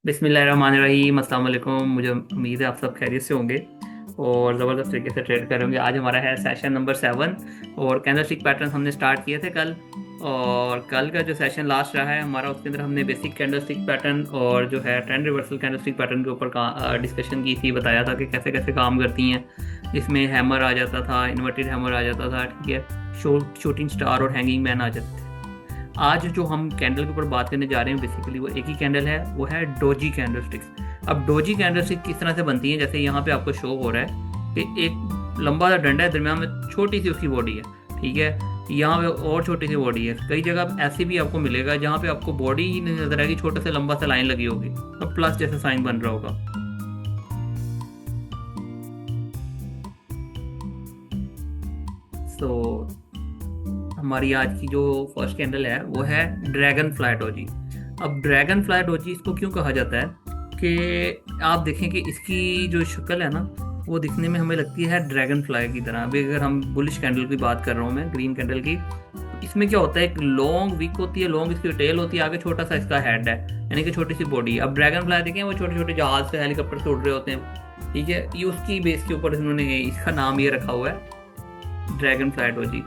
बिस्मिल्लाहिर्रहमानिर्रहीम, अस्सलाम वालेकुम। मुझे उम्मीद है आप सब खैरियत से होंगे और ज़बरदस्त तरीके से ट्रेड करेंगे। आज हमारा है सेशन नंबर 7 और कैंडलस्टिक पैटर्न हमने स्टार्ट किए थे कल। और कल का जो सेशन लास्ट रहा है हमारा, उसके अंदर हमने बेसिक कैंडलस्टिक पैटर्न और जो है ट्रेंड रिवर्सल कैंडलस्टिक पैटर्न के ऊपर डिस्कशन की थी, बताया था कि कैसे कैसे काम करती हैं। जिसमें हैमर आ जाता था, इन्वर्टेड हैमर आ जाता था, ठीक है, शूटिंग स्टार और हैंगिंग मैन आ जाते थे। आज जो हम कैंडल के ऊपर बात करने जा रहे हैं बेसिकली वो एक ही कैंडल है, वो है डोजी कैंडलस्टिक्स। अब डोजी कैंडलस्टिक किस तरह से बनती है, जैसे यहाँ पे आपको शो हो रहा है कि एक लंबा सा डंडा है, दरम्यान में छोटी सी उसकी बॉडी है, ठीक है। यहाँ पे और छोटी सी बॉडी है। कई जगह ऐसी भी आपको मिलेगा जहाँ पे आपको बॉडी ही नहीं नजर आएगी, छोटा सा लंबा सा लाइन लगी होगी और प्लस जैसे साइन बन रहा होगा। सो हमारी आज की जो फर्स्ट कैंडल है वो है ड्रैगन फ्लाई डोजी। अब ड्रैगन फ्लाई डोजी इसको क्यों कहा जाता है कि आप देखें कि इसकी जो शक्ल है ना, वो दिखने में हमें लगती है ड्रैगन फ्लाई की तरह। अभी अगर हम बुलिश कैंडल की बात कर रहा हूँ मैं, ग्रीन कैंडल की, तो इसमें क्या होता है, एक लॉन्ग विक होती है, लॉन्ग इसकी टेल होती है, आगे छोटा सा इसका हेड है, यानी कि छोटी सी बॉडी। अब ड्रैगन फ्लाई देखें, वो छोटे छोटे जहाज से, हेलीकॉप्टर से उड़ रहे होते हैं, ठीक है। ये उसकी बेस के ऊपर इन्होंने इसका नाम ये रखा हुआ है ड्रैगन फ्लाई डोजी।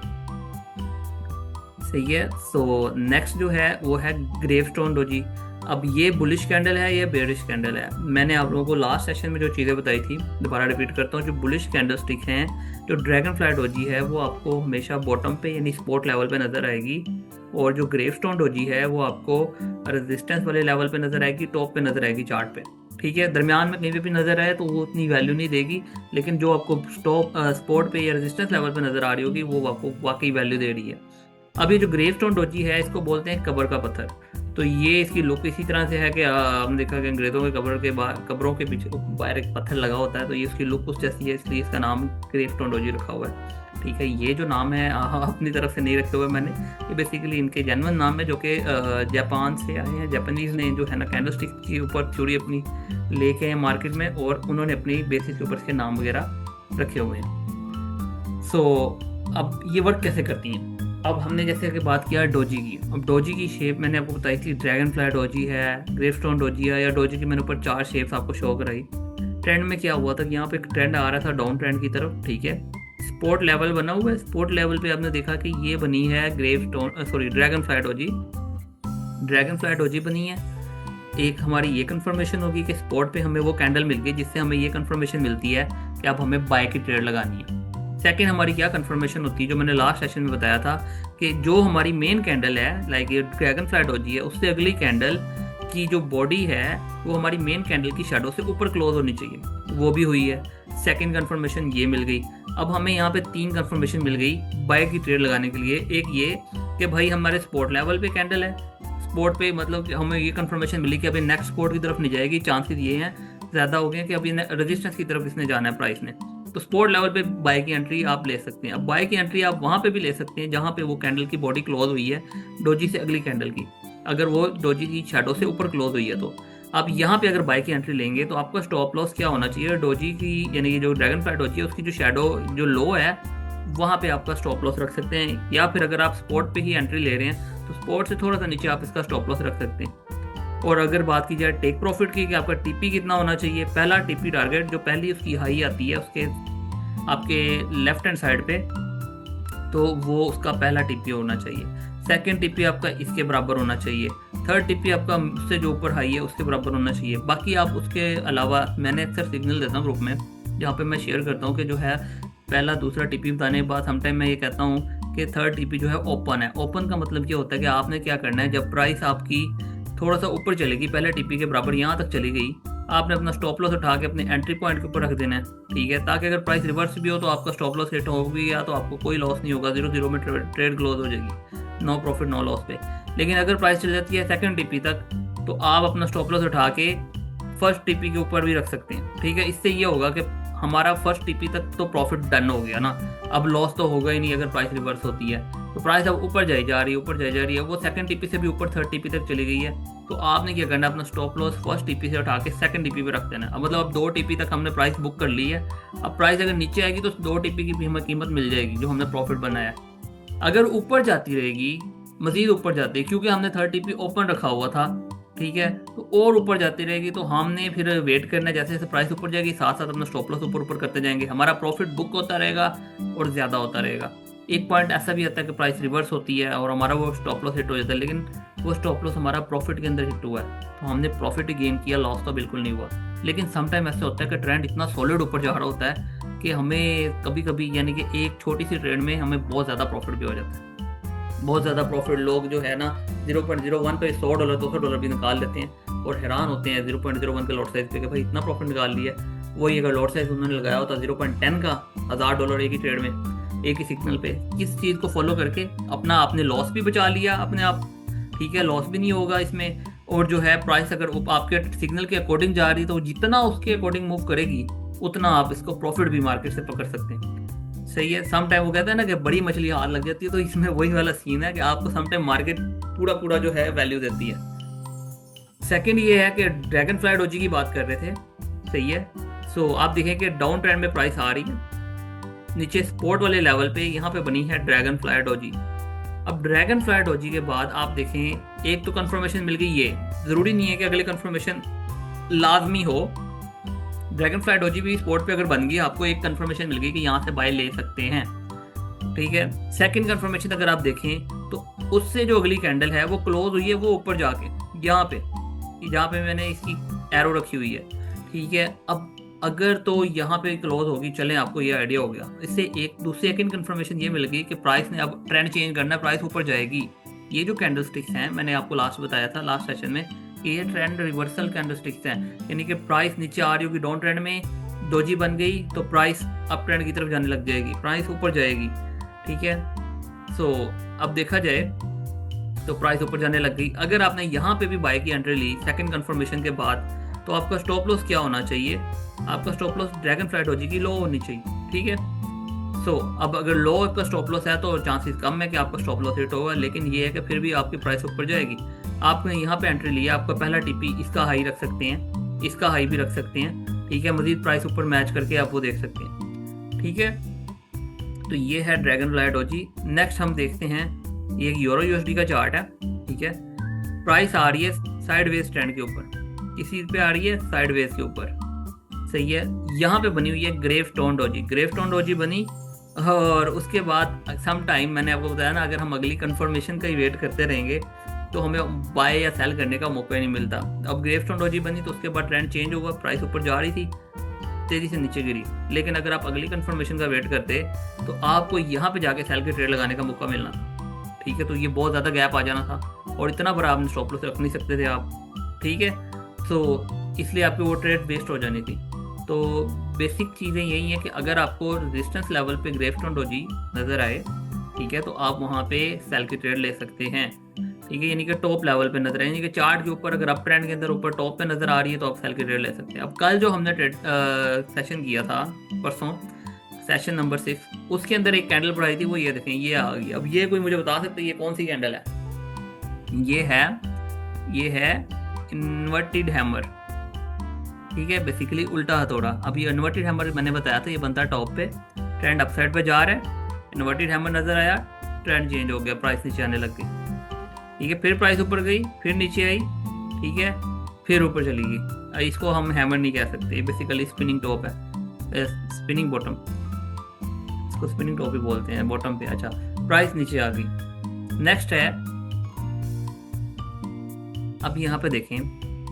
सही है। सो नेक्स्ट जो है वो है ग्रेवस्टोन डोजी। अब ये बुलिश कैंडल है, ये बेरिश कैंडल है। मैंने आप लोगों को लास्ट सेशन में जो चीज़ें बताई थी दोबारा रिपीट करता हूँ। जो बुलिश कैंडल स्टिक हैं, जो ड्रैगन फ्लाई डोजी है, वो आपको हमेशा बॉटम पे यानी सपोर्ट लेवल पे नज़र आएगी। और जो ग्रेवस्टोन डोजी है वो आपको रेजिस्टेंस वाले लेवल पे नज़र आएगी, टॉप पे नज़र आएगी चार्ट पे, ठीक है। दरमियान में कहीं पे भी नज़र आए तो वो उतनी वैल्यू नहीं देगी, लेकिन जो आपको स्टॉप सपोर्ट पे या रेजिस्टेंस लेवल पे नज़र आ रही होगी वो आपको वाकई वैल्यू दे रही है। अब ये जो ग्रेवस्टोन डोजी है, इसको बोलते हैं कब्र का पत्थर। तो ये इसकी लुक इसी तरह से है कि हमने देखा कि अंग्रेज़ों के कब्र के कब्रों के पीछे बाहर एक पत्थर लगा होता है, तो ये इसकी लुक उस जैसी है, इसलिए इसका नाम ग्रेवस्टोन डोजी रखा हुआ है, ठीक है। ये जो नाम है अपनी तरफ से नहीं रखे हुए मैंने, ये बेसिकली इनके जेन्युइन नाम है, जो कि जापान से आए हैं। जापानीज़ ने जो है ना कैंडलस्टिक के ऊपर थ्योरी अपनी लेके आए मार्केट में, और उन्होंने अपनी बेसिस के ऊपर इसके नाम वगैरह रखे हुए हैं। सो अब ये वर्क कैसे करती हैं। अब हमने जैसे कि बात किया डोजी की। अब डोजी की शेप मैंने आपको बताई थी, ड्रैगन फ्लाई डोजी है, ग्रेवस्टोन डोजी है, या डोजी की मैंने ऊपर 4 शेप्स आपको शो कराई। ट्रेंड में क्या हुआ था कि यहाँ पे एक ट्रेंड आ रहा था डाउन ट्रेंड की तरफ, ठीक है। स्पोर्ट लेवल बना हुआ है, स्पोर्ट लेवल पे आपने देखा कि ये बनी है dragon fly doji. Dragon fly doji बनी है। एक हमारी ये कंफर्मेशन होगी कि स्पॉट पे हमें वो कैंडल मिल गई जिससे हमें ये कंफर्मेशन मिलती है कि अब हमें बाय की ट्रेड लगानी है। सेकंड हमारी क्या कंफर्मेशन होती है, जो मैंने लास्ट सेशन में बताया था कि जो हमारी मेन कैंडल है, लाइक ये ड्रैगन फ्लाई डोजी है, उससे अगली कैंडल की जो बॉडी है वो हमारी मेन कैंडल की शैडो से ऊपर क्लोज होनी चाहिए, वो भी हुई है। सेकंड कंफर्मेशन ये मिल गई। अब हमें यहाँ पे 3 कंफर्मेशन मिल गई बाय की ट्रेड लगाने के लिए। एक ये कि भाई हमारे स्पॉट लेवल पे कैंडल है, स्पोर्ट पे मतलब हमें ये कंफर्मेशन मिली कि अभी नेक्स्ट स्पोर्ट की तरफ नहीं जाएगी, चांसेस ये हैं ज़्यादा हो गए कि अभी रेजिस्टेंस की तरफ इसने जाना है प्राइस ने। तो स्पोर्ट लेवल पे बाय की एंट्री आप ले सकते हैं। अब बाय की एंट्री आप वहाँ पे भी ले सकते हैं जहाँ पे वो कैंडल की बॉडी क्लोज हुई है डोजी से अगली कैंडल की, अगर वो डोजी की शैडो से ऊपर क्लोज हुई है। तो आप यहाँ पे अगर बाय की एंट्री लेंगे तो आपका स्टॉप लॉस क्या होना चाहिए, डोजी की यानी कि जो ड्रैगन फ्लाई डोजी है उसकी जो शैडो जो लो है वहाँ पे आपका स्टॉप लॉस रख सकते हैं। या फिर अगर आप स्पॉट पे ही एंट्री ले रहे हैं तो स्पॉट से थोड़ा सा नीचे आप इसका स्टॉप लॉस रख सकते हैं। और अगर बात की जाए टेक प्रॉफिट की कि आपका टीपी कितना होना चाहिए, पहला टीपी टारगेट जो पहली उसकी हाई आती है उसके आपके लेफ्ट हैंड साइड पे, तो वो उसका पहला टीपी होना चाहिए। सेकंड टीपी आपका इसके बराबर होना चाहिए। थर्ड टीपी आपका उससे जो ऊपर हाई है उसके बराबर होना चाहिए। बाकी आप उसके अलावा मैंने अक्सर सिग्नल देता हूँ ग्रुप में, जहाँ पे मैं शेयर करता हूँ कि जो है पहला दूसरा टीपी बताने के बाद समटाइम मैं ये कहता हूँ कि थर्ड टीपी जो है ओपन है। ओपन का मतलब क्या होता है कि आपने क्या करना है, जब प्राइस आपकी थोड़ा सा ऊपर चलेगी, पहले टीपी के बराबर यहाँ तक चली गई, आपने अपना स्टॉप लॉस उठा के अपने एंट्री पॉइंट के ऊपर रख देना है, ठीक है, ताकि अगर प्राइस रिवर्स भी हो तो आपका स्टॉप लॉस हिट हो गया तो आपको कोई लॉस नहीं होगा, 0-0 में ट्रेड क्लोज हो जाएगी, नो प्रॉफिट नो लॉस पे। लेकिन अगर प्राइस चल जाती है सेकंड टीपी तक तो आप अपना स्टॉप लॉस उठा के फर्स्ट टीपी के ऊपर भी रख सकते हैं, ठीक है। इससे ये होगा कि हमारा फर्स्ट टीपी तक तो प्रॉफिट डन हो गया ना, अब लॉस तो होगा ही नहीं अगर प्राइस रिवर्स होती है। तो प्राइस अब ऊपर जाई जा रही है, ऊपर जाई जा रही है, वो सेकंड टीपी से भी ऊपर थर्ड टीपी तक चली गई है। तो आपने क्या करना है, अपना स्टॉप लॉस फर्स्ट टीपी से उठा के सेकंड टीपी पे रख देना है। अब मतलब अब 2 टीपी तक हमने प्राइस बुक कर ली है। अब प्राइस अगर नीचे आएगी तो 2 टीपी की भी हमें कीमत मिल जाएगी जो हमने प्रॉफिट बनाया है। अगर ऊपर जाती रहेगी, मजीद ऊपर जाती है, क्योंकि हमने थर्ड टीपी ओपन रखा हुआ था, ठीक है, तो और ऊपर जाती रहेगी, तो हमने फिर वेट करना है, जैसे जैसे प्राइस ऊपर जाएगी साथ साथ अपना स्टॉप लॉस ऊपर ऊपर करते जाएंगे, हमारा प्रॉफिट बुक होता रहेगा और ज़्यादा होता रहेगा। एक पॉइंट ऐसा भी आता है कि प्राइस रिवर्स होती है और हमारा वो स्टॉप लॉस हिट हो जाता है, लेकिन वो स्टॉप लॉस हमारा प्रॉफिट के अंदर हिट हुआ है, तो हमने प्रॉफिट ही गेन किया, लॉस तो बिल्कुल नहीं हुआ। लेकिन समटाइम ऐसा होता है कि ट्रेंड इतना सॉलिड ऊपर जा रहा होता है कि हमें कभी कभी यानी कि एक छोटी सी ट्रेड में हमें बहुत ज़्यादा प्रॉफिट भी हो जाता है, बहुत ज़्यादा प्रॉफिट। लोग जो है ना 0.01 पे $100 $200 भी निकाल लेते हैं और हैरान होते हैं 0.01 के लॉट साइज पे कि भाई इतना प्रॉफिट निकाल लिया। वही अगर लॉट साइज उन्होंने लगाया होता 0.10 का, $1000 एक ही ट्रेड में, एक ही सिग्नल पे, इस चीज़ को फॉलो करके अपना आपने लॉस भी बचा लिया अपने आप, ठीक है, लॉस भी नहीं होगा इसमें। और जो है प्राइस अगर आपके सिग्नल के अकॉर्डिंग जा रही है तो जितना उसके अकॉर्डिंग मूव करेगी उतना आप इसको प्रॉफिट भी मार्केट से पकड़ सकते हैं। सही है, सम टाइम वो कहता है ना कि बड़ी मछली हाथ लग जाती है, तो इसमें वही वाला सीन है कि आपको सम टाइम मार्केट पूरा पूरा जो है वैल्यू देती है। सेकंड ये है कि ड्रैगन फ्लाई डोजी की बात कर रहे थे, सही है। सो आप देखें कि डाउन ट्रेंड में प्राइस आ रही है, नीचे सपोर्ट वाले लेवल पे यहाँ पे बनी है ड्रैगन फ्लाई डोजी। अब ड्रैगन फ्लाई डोजी के बाद आप देखें एक तो कंफर्मेशन मिल गई, ये ज़रूरी नहीं है कि अगले कंफर्मेशन लाजमी हो। ड्रैगन फ्लाई डोजी भी स्पॉट पे अगर बन गई, आपको एक कंफर्मेशन मिल गई कि यहाँ से बाय ले सकते हैं, ठीक है। सेकंड कंफर्मेशन अगर आप देखें तो उससे जो अगली कैंडल है वो क्लोज हुई है, वो ऊपर जाके यहाँ पे, जहाँ पे मैंने इसकी एरो रखी हुई है, ठीक है। अब अगर तो यहाँ पे क्लोज होगी, चलें आपको ये आइडिया हो गया। इससे एक दूसरी सेकंड कंफर्मेशन ये मिल गई कि प्राइस ने अब ट्रेंड चेंज करना है, प्राइस ऊपर जाएगी। ये जो कैंडल स्टिक्स हैं मैंने आपको लास्ट बताया था लास्ट सेशन में कि ये ट्रेंड रिवर्सल कैंडल स्टिक्स हैं, यानी कि प्राइस नीचे आ रही होगी डाउन ट्रेंड में, डोजी बन गई तो प्राइस अप ट्रेंड की तरफ जाने लग जाएगी, प्राइस ऊपर जाएगी, ठीक है। सो अब देखा जाए तो प्राइस ऊपर जाने लग गई। अगर आपने यहाँ पे भी बाय की एंट्री ली सेकंड कंफर्मेशन के बाद, तो आपका स्टॉप लॉस क्या होना चाहिए? आपका stop loss dragon fly doji की लो होनी चाहिए, ठीक है। सो अब अगर लो का स्टॉप लॉस है तो चांसेस कम है कि आपका स्टॉप लॉस हिट होगा, लेकिन ये है कि फिर भी आपकी प्राइस ऊपर जाएगी। आपने यहाँ पे एंट्री लिया, आपका पहला टीपी इसका हाई रख सकते हैं, इसका हाई भी रख सकते हैं, ठीक है। मजीद प्राइस ऊपर मैच करके आप वो देख सकते हैं, ठीक है। तो ये है ड्रैगन फ्लाई डोजी। नेक्स्ट हम देखते हैं, ये एक यूरो यूएसडी का चार्ट है, ठीक है। प्राइस आ रही है साइडवेज ट्रेंड के ऊपर, किसी पे आ रही है साइडवेज के ऊपर, सही है। यहाँ पे बनी हुई है gravestone doji, gravestone doji बनी, और उसके बाद सम टाइम मैंने आपको बताया ना, अगर हम अगली कंफर्मेशन का ही वेट करते रहेंगे तो हमें बाय या सेल करने का मौका ही नहीं मिलता। अब ग्रेव स्टोन डोजी बनी तो उसके बाद ट्रेंड चेंज हुआ, प्राइस ऊपर जा रही थी, तेजी से नीचे गिरी। लेकिन अगर आप अगली कंफर्मेशन का वेट करते तो आपको यहाँ पे जाके सेल की ट्रेड लगाने का मौका मिलना था, ठीक है। तो ये बहुत ज़्यादा गैप आ जाना था और इतना बड़ा आपने स्टॉप लॉस रख नहीं सकते थे आप, ठीक है। तो इसलिए आपकी वो ट्रेड वेस्ट हो जानी थी। तो बेसिक चीज़ें यही हैं कि अगर आपको रेजिस्टेंस लेवल पे ग्रेव स्टोन डोजी नज़र आए, ठीक है, तो आप वहाँ पे सेल की ट्रेड ले सकते हैं, ठीक है। यानी कि टॉप लेवल पे नजर आए, यानी कि चार्ट के ऊपर अगर अप ट्रेंड के अंदर ऊपर टॉप पे नजर आ रही है तो आप सेल की ट्रेड ले सकते हैं। अब कल जो हमने ट्रेड सेशन किया था परसों, सेशन नंबर 6, उसके अंदर एक कैंडल बढ़ाई थी, वो ये देखें, ये आ गई। अब ये कोई मुझे बता सकते हैं ये कौन सी कैंडल है? ये है इन्वर्टेड हैमर, ठीक है, बेसिकली उल्टा हथौड़ा। अब ये इन्वर्टेड हैमर मैंने बताया था, ये बनता है टॉप पे, ट्रेंड अपसाइड पे जा रहा है, इन्वर्टेड हैमर नजर आया, ट्रेंड चेंज हो गया, प्राइस नीचे आने लग गई, ठीक है। फिर प्राइस ऊपर गई, फिर नीचे आई, ठीक है, फिर ऊपर चली गई। इसको हम हैमर नहीं कह सकते, बेसिकली स्पिनिंग टॉप है, स्पिनिंग बॉटम, इसको स्पिनिंग टॉप ही बोलते हैं, बॉटम पे। अच्छा, प्राइस नीचे आ गई। नेक्स्ट है, अब यहाँ पे देखें,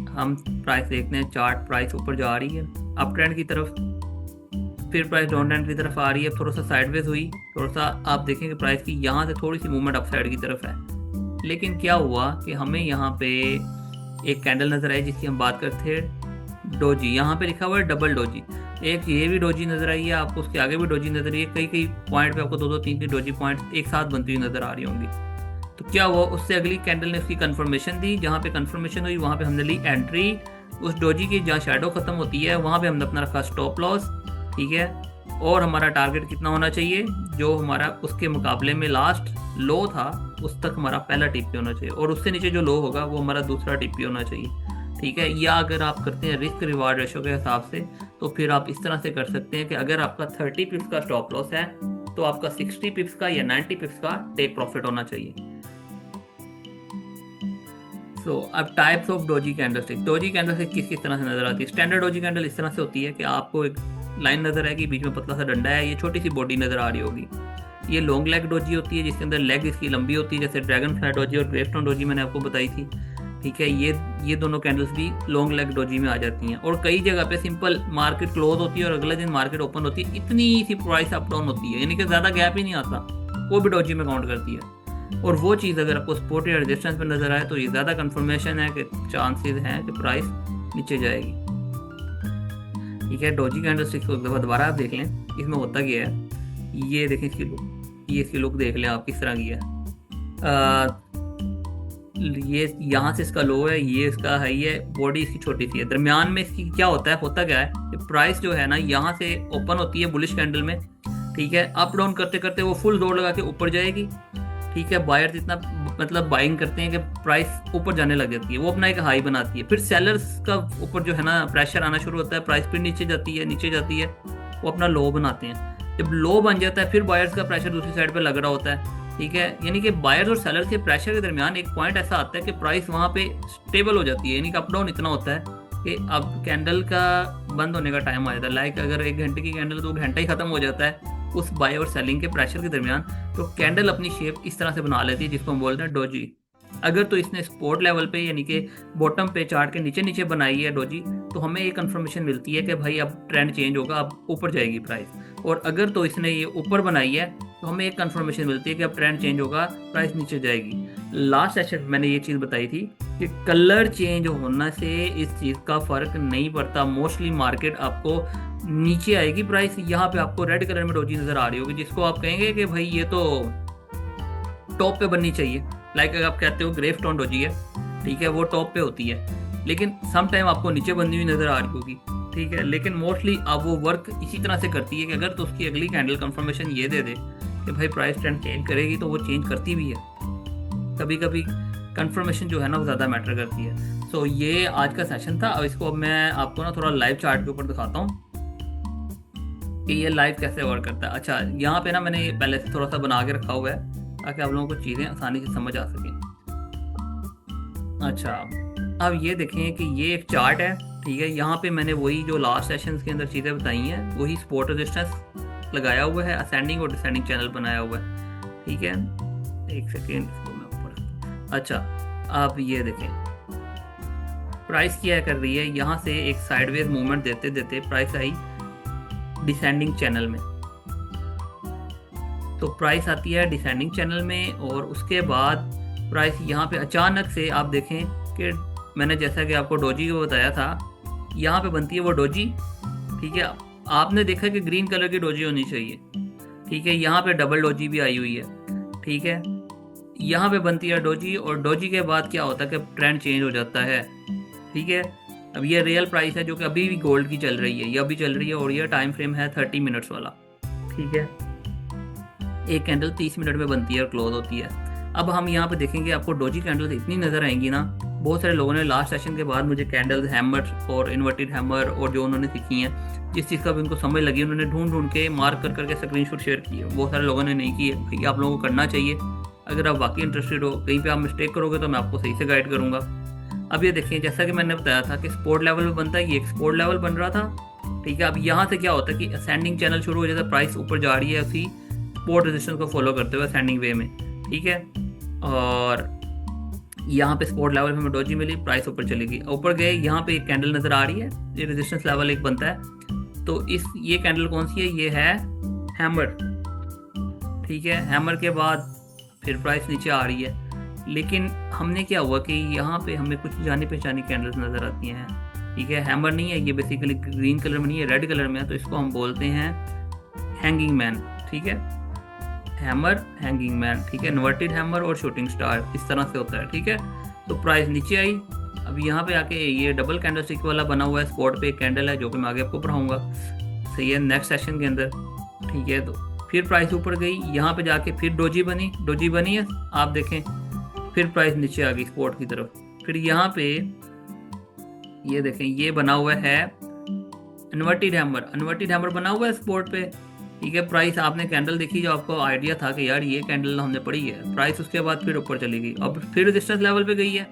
हम प्राइस देखते हैं, चार्ट प्राइस ऊपर जा रही है अप ट्रेंड की तरफ, फिर प्राइस डाउन ट्रेंड की तरफ आ रही है, थोड़ा सा साइडवेज हुई, थोड़ा सा आप देखेंगे प्राइस की यहाँ से थोड़ी सी मूवमेंट अप साइड की तरफ है। लेकिन क्या हुआ कि हमें यहाँ पे एक कैंडल नजर आई जिसकी हम बात करते थे, डोजी, यहाँ पे लिखा हुआ है डबल डोजी, एक ये भी डोजी नजर आई है आपको, उसके आगे भी डोजी नजर आई है, कई कई पॉइंट पे आपको दो तीन डोजी पॉइंट एक साथ बनती हुई नजर आ रही होंगी। तो क्या हुआ, उससे अगली कैंडल ने उसकी कंफर्मेशन दी, जहाँ पे कंफर्मेशन हुई वहाँ पे हमने ली एंट्री, उस डोजी की जहाँ शैडो खत्म होती है वहाँ पे हमने अपना रखा स्टॉप लॉस, ठीक है। और हमारा टारगेट कितना होना चाहिए, जो हमारा उसके मुकाबले में लास्ट लो था उस तक हमारा पहला टीपी होना चाहिए, और उससे नीचे जो लो होगा वो हमारा दूसरा टीपी होना चाहिए, ठीक है। या अगर आप करते हैं रिस्क रिवार्ड रेशो के हिसाब से, तो फिर आप इस तरह से कर सकते हैं कि अगर आपका 30 पिप्स का स्टॉप लॉस है तो आपका 60 पिप्स का या 90 पिप्स का टेक प्रॉफिट होना चाहिए, सो अब types of doji candlestick. Doji candlestick किस किस तरह से नजर आती है? स्टैंडर्ड डोजी कैंडल इस तरह से होती है कि आपको एक लाइन नजर आएगी, बीच में पतला सा डंडा है, ये छोटी सी बॉडी नजर आ रही होगी। ये लॉन्ग लेग डोजी होती है जिसके अंदर लेग इसकी लंबी होती है, जैसे ड्रैगन फ्लाई डोजी और ग्रेवस्टोन डोजी मैंने आपको बताई थी। ठीक है, ये दोनों कैंडल्स भी लॉन्ग लेग डोजी में आ जाती हैं। और कई जगह पे सिंपल मार्केट क्लोज होती है और अगले दिन मार्केट ओपन होती है, इतनी सी प्राइस अप डाउन होती है, यानी कि ज़्यादा गैप ही नहीं आता, वो भी डोजी में काउंट करती है। और वो चीज़ अगर आपको सपोर्ट या रेजिस्टेंस पर नजर आए तो ये ज़्यादा कंफर्मेशन है कि चांसेस हैं कि प्राइस नीचे जाएगी। ठीक है, डोजी कैंडलस्टिक्स को दोबारा आप देख लें, इसमें होता क्या है, ये देखें इसकी लुक, ये इसकी लुक देख लें आप किस तरह की है। ये यहाँ से इसका लो है, ये इसका हाई है, बॉडी इसकी छोटी सी है। दरमियान में इसकी क्या होता क्या है कि प्राइस जो है ना यहाँ से ओपन होती है बुलिश कैंडल में, ठीक है, अप डाउन करते करते वो फुल जोर लगा के ऊपर जाएगी। ठीक है, बायर्स इतना मतलब बाइंग करते हैं कि प्राइस ऊपर जाने लग जाती है, वो अपना एक हाई बनाती है। फिर सेलर्स का ऊपर जो है ना प्रेशर आना शुरू होता है, प्राइस फिर नीचे जाती है, वो अपना लो बनाते हैं। जब लो बन जाता है फिर बायर्स का प्रेशर दूसरी साइड पे लग रहा होता है। ठीक है, यानी कि बायर्स और सेलर्स के प्रेशर के दरमियान एक पॉइंट ऐसा आता है कि प्राइस वहाँ पे स्टेबल हो जाती है, यानी कि अप डाउन इतना होता है कि अब कैंडल का बंद होने का टाइम आ जाता है। लाइक अगर 1 घंटे की कैंडल तो घंटा ही खत्म हो जाता है उस बाय और सेलिंग के प्रेशर के दरमियान। तो कैंडल अपनी शेप इस तरह से बना लेती है जिसको हम बोलते हैं डोजी। अगर तो इसने सपोर्ट लेवल पे यानी कि बॉटम पे चार्ट के नीचे नीचे बनाई है डोजी, तो हमें ये कंफर्मेशन मिलती है कि भाई अब ट्रेंड चेंज होगा, अब ऊपर जाएगी प्राइस। और अगर तो इसने ये ऊपर बनाई है तो हमें एक कंफर्मेशन मिलती है कि अब ट्रेंड चेंज होगा, प्राइस नीचे जाएगी। लास्ट सेशन मैंने ये चीज़ बताई थी कि कलर चेंज होने से इस चीज़ का फ़र्क नहीं पड़ता। मोस्टली मार्केट आपको नीचे आएगी प्राइस। यहाँ पे आपको रेड कलर में डोजी नज़र आ रही होगी जिसको आप कहेंगे कि भाई ये तो टॉप पे बननी चाहिए। लाइक अगर आप कहते हो ग्रेवस्टोन डोजी है, ठीक है, वो टॉप पे होती है, लेकिन सम टाइम आपको नीचे बननी हुई नज़र आ रही होगी। ठीक है, लेकिन मोस्टली अब वो वर्क इसी तरह से करती है कि अगर तो उसकी अगली कैंडल कंफर्मेशन ये दे दे कि भाई प्राइस ट्रेंड चेंज करेगी, तो वो चेंज करती भी है। कभी कभी कंफर्मेशन जो है ना वो ज़्यादा मैटर करती है। सो ये आज का सेशन था। अब इसको अब मैं आपको ना थोड़ा लाइव चार्ट के ऊपर दिखाता हूँ कि ये लाइव कैसे वर्क करता है। अच्छा, यहाँ पे ना मैंने पहले से थोड़ा सा बना के रखा हुआ है ताकि आप लोगों को चीज़ें आसानी से समझ आ सकें। अच्छा, अब ये देखें कि ये एक चार्ट है, ठीक है, यहाँ पे मैंने वही जो लास्ट सेशन के अंदर चीज़ें बताई हैं वही सपोर्ट रेजिस्टेंस लगाया हुआ है, असेंडिंग और डिसेंडिंग चैनल बनाया हुआ है। ठीक है, एक सेकेंड इसको मैं ऊपर। अच्छा, अब ये देखें प्राइस क्या कर रही है, यहाँ से एक साइडवेज मूवमेंट देते देते प्राइस आई डिसेंडिंग चैनल में। तो प्राइस आती है डिसेंडिंग चैनल में और उसके बाद प्राइस यहाँ पे अचानक से आप देखें कि मैंने जैसा कि आपको डोजी को बताया था, यहाँ पे बनती है वो डोजी। ठीक है, आपने देखा कि ग्रीन कलर की डोजी होनी चाहिए। ठीक है, यहाँ पे डबल डोजी भी आई हुई है। ठीक है, यहाँ पे बनती है डोजी और डोजी के बाद क्या होता है कि ट्रेंड चेंज हो जाता है। ठीक है, अब ये रियल प्राइस है जो कि अभी भी गोल्ड की चल रही है, ये अभी चल रही है और ये टाइम फ्रेम है 30 मिनट्स वाला। ठीक है, एक कैंडल 30 मिनट में बनती है और क्लोज होती है। अब हम यहाँ पे देखेंगे आपको डोजी कैंडल्स इतनी नज़र आएंगी ना। बहुत सारे लोगों ने लास्ट सेशन के बाद मुझे कैंडल्स, हैमर और इन्वर्टेड हैमर और जो उन्होंने सीखी हैं, जिस चीज़ का भी उनको समझ लगी, उन्होंने ढूंढ ढूंढ के मार्क कर करके स्क्रीनशॉट शेयर किए। बहुत सारे लोगों ने नहीं किए, भाई आप लोगों को करना चाहिए। अगर आप वाकई इंटरेस्टेड हो, कहीं पर आप मिस्टेक करोगे तो मैं आपको सही से गाइड करूँगा। अब ये देखिए, जैसा कि मैंने बताया था कि सपोर्ट लेवल में बनता है, ये एक सपोर्ट लेवल बन रहा था। ठीक है, अब यहाँ से क्या होता है कि असेंडिंग चैनल शुरू हो जाता है, प्राइस ऊपर जा रही है उसी सपोर्ट रेजिस्टेंस को फॉलो करते हुए असेंडिंग वे में। ठीक है, और यहाँ पे सपोर्ट लेवल में हमें डोजी मिली, प्राइस ऊपर चली गई, ऊपर गए, यहाँ पे एक कैंडल नज़र आ रही है, ये रेजिस्टेंस लेवल एक बनता है। तो ये कैंडल कौन सी है, ये है हैमर। ठीक है, हैमर के बाद फिर प्राइस नीचे आ रही है, लेकिन हमने क्या हुआ कि यहाँ पे हमें कुछ जानी पहचानी कैंडल्स नज़र आती हैं। ठीक है, हैमर नहीं है, ये बेसिकली ग्रीन कलर में नहीं है, रेड कलर में है, तो इसको हम बोलते हैं हैंगिंग मैन। ठीक है, हैमर, हैंगिंग मैन। ठीक है, इन्वर्टेड हैमर और शूटिंग स्टार, इस तरह से होता है। ठीक है, तो प्राइस नीचे आई। अब यहाँ पे आके ये डबल कैंडलस्टिक वाला बना हुआ है, स्पॉट पे एक कैंडल है जो कि मैं आगे आपको पढ़ाऊंगा, सही है, नेक्स्ट सेशन के अंदर। ठीक है, तो फिर प्राइस ऊपर गई, यहाँ पे जाके फिर डोजी बनी है, आप देखें, फिर प्राइस नीचे आ गई स्पॉट की तरफ। फिर यहाँ पे ये देखें, ये बना हुआ है इन्वर्टेड हैमर बना हुआ है स्पॉट पे। ठीक है, प्राइस आपने कैंडल देखी जो आपको आइडिया था कि यार ये कैंडल हमने पढ़ी है, प्राइस उसके बाद फिर ऊपर चली गई, अब फिर रेजिस्टेंस लेवल पे गई है।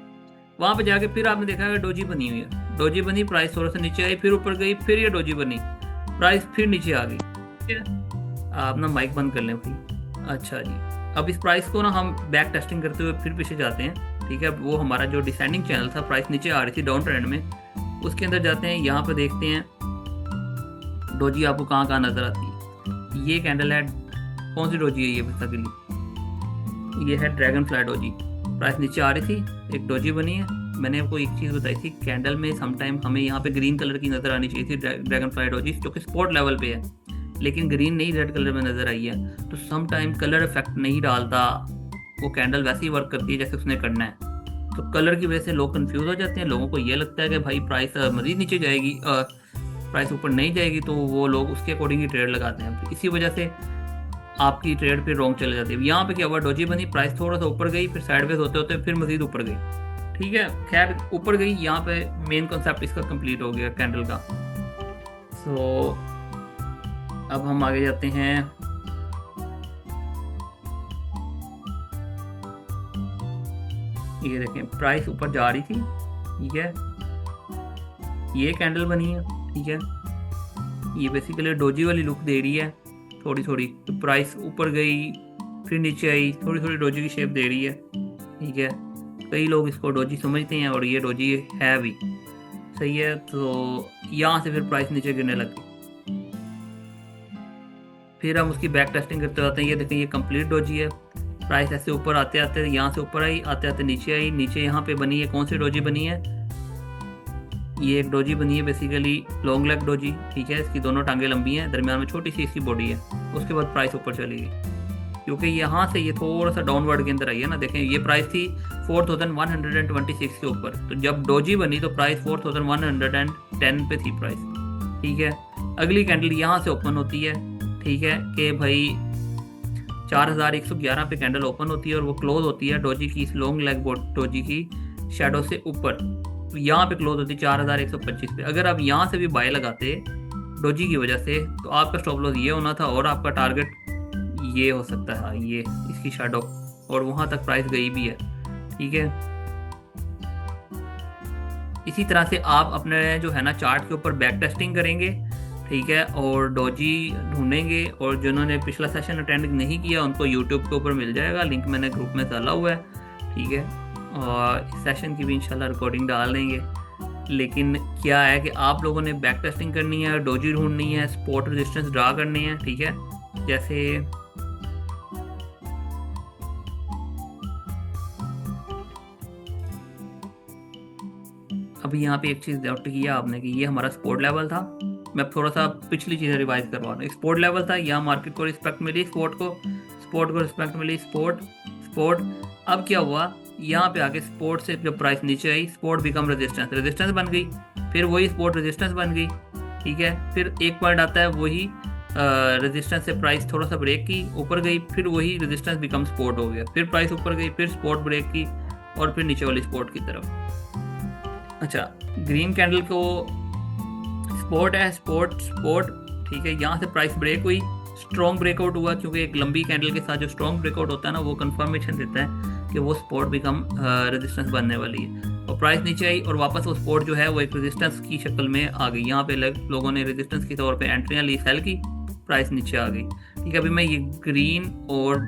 वहाँ पे जाके फिर आपने देखा कि डोजी बनी हुई है, डोजी बनी, प्राइस थोड़ा सा नीचे आई, फिर ऊपर गई, फिर ये डोजी बनी, प्राइस फिर नीचे आ गई। ठीक है, आप ना माइक बंद कर लें भाई। अच्छा जी, अब इस प्राइस को ना हम बैक टेस्टिंग करते हुए फिर पीछे जाते हैं। ठीक है, वो हमारा जो डिसेंडिंग चैनल था, प्राइस नीचे आ रही थी डाउन ट्रेंड में, उसके अंदर जाते हैं। यहाँ पे देखते हैं डोजी आपको कहाँ कहाँ नजर आती है। ये कैंडल है, कौन सी डोजी है ये बेसिकली, ये है ड्रैगन फ्लाई डोजी। प्राइस नीचे आ रही थी, एक डोजी बनी है। मैंने आपको एक चीज़ बताई थी, कैंडल में समटाइम हमें यहाँ पे ग्रीन कलर की नज़र आनी चाहिए थी ड्रैगन फ्लाई डोजी, जो कि स्पॉट लेवल पे है, लेकिन ग्रीन नहीं रेड कलर में नज़र आई है। तो समटाइम कलर इफेक्ट नहीं डालता, वो कैंडल वैसे ही वर्क करती है जैसे उसने करना है। तो कलर की वजह से लोग कंफ्यूज हो जाते हैं, लोगों को ये लगता है कि भाई प्राइस मज़ीद नीचे जाएगी, प्राइस ऊपर नहीं जाएगी, तो वो लोग उसके अकॉर्डिंग ही ट्रेड लगाते हैं। इसी वजह से आपकी ट्रेड फिर रॉन्ग चले जाती है। यहाँ पे क्या हुआ, डोजी बनी, प्राइस थोड़ा सा ऊपर गई, फिर साइडवेज होते होते फिर मजीद ऊपर गई। ठीक है, खैर ऊपर गई, यहाँ पे मेन कॉन्सेप्ट इसका कंप्लीट हो गया कैंडल का। सो अब हम आगे जाते हैं। ये देखें, प्राइस ऊपर जा रही थी, ठीक है, ये कैंडल बनी है। ठीक है, ये बेसिकली डोजी वाली लुक दे रही है थोड़ी थोड़ी। तो प्राइस ऊपर गई, फिर नीचे आई, थोड़ी थोड़ी डोजी की शेप दे रही है। ठीक है, कई लोग इसको डोजी समझते हैं और ये डोजी है भी, सही है। तो यहाँ से फिर प्राइस नीचे गिरने लगी, फिर हम उसकी बैक टेस्टिंग करते रहते हैं। ये देखें, ये कंप्लीट डोजी है। प्राइस ऐसे ऊपर आते आते यहाँ से ऊपर आई, आते आते नीचे आई, नीचे यहाँ पे बनी है, कौन सी डोजी बनी है, ये एक डोजी बनी है बेसिकली लॉन्ग लेग डोजी। ठीक है, इसकी दोनों टांगे लंबी हैं, दरमियान में छोटी सी इसकी बॉडी है। उसके बाद प्राइस ऊपर चली गई, क्योंकि यहाँ से ये थोड़ा सा डाउनवर्ड के अंदर आई है ना। देखें, ये प्राइस थी 4126 के ऊपर, तो जब डोजी बनी तो प्राइस 4110 पे थी प्राइस। ठीक है, अगली कैंडल यहाँ से ओपन होती है। ठीक है, कि भाई 4111 पे कैंडल ओपन होती है और वो क्लोज होती है डोजी की, इस लॉन्ग लेग डोजी की शेडो से ऊपर। तो यहाँ पे क्लोज होती है 4125 पे। अगर आप यहाँ से भी बाय लगाते डोजी की वजह से, तो आपका स्टॉप लॉस ये होना था और आपका टारगेट ये हो सकता है, ये इसकी शेडो, और वहां तक प्राइस गई भी है। ठीक है, इसी तरह से आप अपने जो है ना चार्ट के ऊपर बैक टेस्टिंग करेंगे। ठीक है, और डोजी ढूंढेंगे, और जिन्होंने पिछला सेशन अटेंड नहीं किया उनको यूट्यूब के ऊपर मिल जाएगा, लिंक मैंने ग्रुप में डाला हुआ है। ठीक है, और इस सेशन की भी इंशाल्लाह रिकॉर्डिंग डाल देंगे। लेकिन क्या है कि आप लोगों ने बैक टेस्टिंग करनी है, डोजी ढूंढनी है, स्पॉट रेजिस्टेंस ड्रा करनी है। ठीक है, जैसे अभी यहाँ पे एक चीज़ नोट किया आपने कि ये हमारा स्पोर्ट लेवल था। मैं थोड़ा सा पिछली चीज़ें रिवाइज करवा रहा हूँ। एक स्पोर्ट लेवल था, यहाँ मार्केट को रिस्पेक्ट मिली, स्पोर्ट को रिस्पेक्ट मिली, स्पोर्ट। अब क्या हुआ, यहाँ पे आके स्पोर्ट से जब प्राइस नीचे आई, स्पोर्ट बिकम रेजिस्टेंस बन गई, फिर वही स्पोर्ट रेजिस्टेंस बन गई। ठीक है, फिर एक पॉइंट आता है, वही रेजिस्टेंस से प्राइस थोड़ा सा ब्रेक की, ऊपर गई, फिर वही रेजिस्टेंस बिकम सपोर्ट हो गया, फिर प्राइस ऊपर गई, फिर सपोर्ट ब्रेक की, और फिर नीचे वाली सपोर्ट की तरफ। अच्छा, ग्रीन कैंडल को सपोर्ट है, सपोर्ट। ठीक है, यहाँ से प्राइस ब्रेक हुई, स्ट्रॉन्ग ब्रेकआउट हुआ, क्योंकि एक लंबी कैंडल के साथ जो स्ट्रॉन्ग ब्रेकआउट होता है ना, वो कंफर्मेशन देता है कि वो सपोर्ट बिकम रेजिस्टेंस बनने वाली है। और प्राइस नीचे आई और वापस वो सपोर्ट जो है वो एक रेजिस्टेंस की शक्ल में आ गई। यहाँ पे लोगों ने रेजिस्टेंस के तौर पे एंट्रियाँ ली, सेल की, प्राइस नीचे आ गई। ठीक है, अभी मैं ये ग्रीन और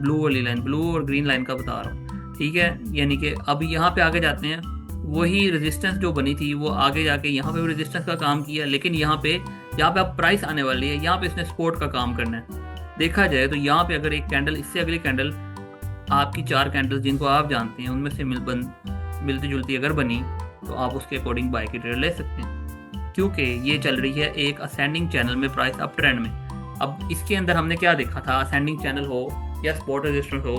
ब्लू वाली लाइन, ब्लू और ग्रीन लाइन का बता रहा हूँ। ठीक है, यानी कि अब यहाँ पे आगे जाते हैं, वही रेजिस्टेंस जो बनी थी वो आगे जाके यहाँ पे भी रेजिस्टेंस का काम किया, लेकिन यहाँ पे अब प्राइस आने वाली है, यहाँ पे इसने सपोर्ट का काम करना है। देखा जाए तो यहाँ पे अगर एक कैंडल, इससे अगली कैंडल, आपकी 4 कैंडल्स जिनको आप जानते हैं उनमें से मिलती जुलती अगर बनी, तो आप उसके अकॉर्डिंग बाय की ट्रेड ले सकते हैं, क्योंकि ये चल रही है एक असेंडिंग चैनल में, प्राइस अप ट्रेंड में। अब इसके अंदर हमने क्या देखा था, असेंडिंग चैनल हो या सपोर्ट रेजिस्टेंस हो,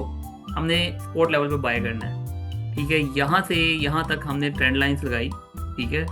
हमने सपोर्ट लेवल पे बाय करना है। ठीक है, यहाँ से यहाँ तक हमने ट्रेंड लाइंस लगाई। ठीक है,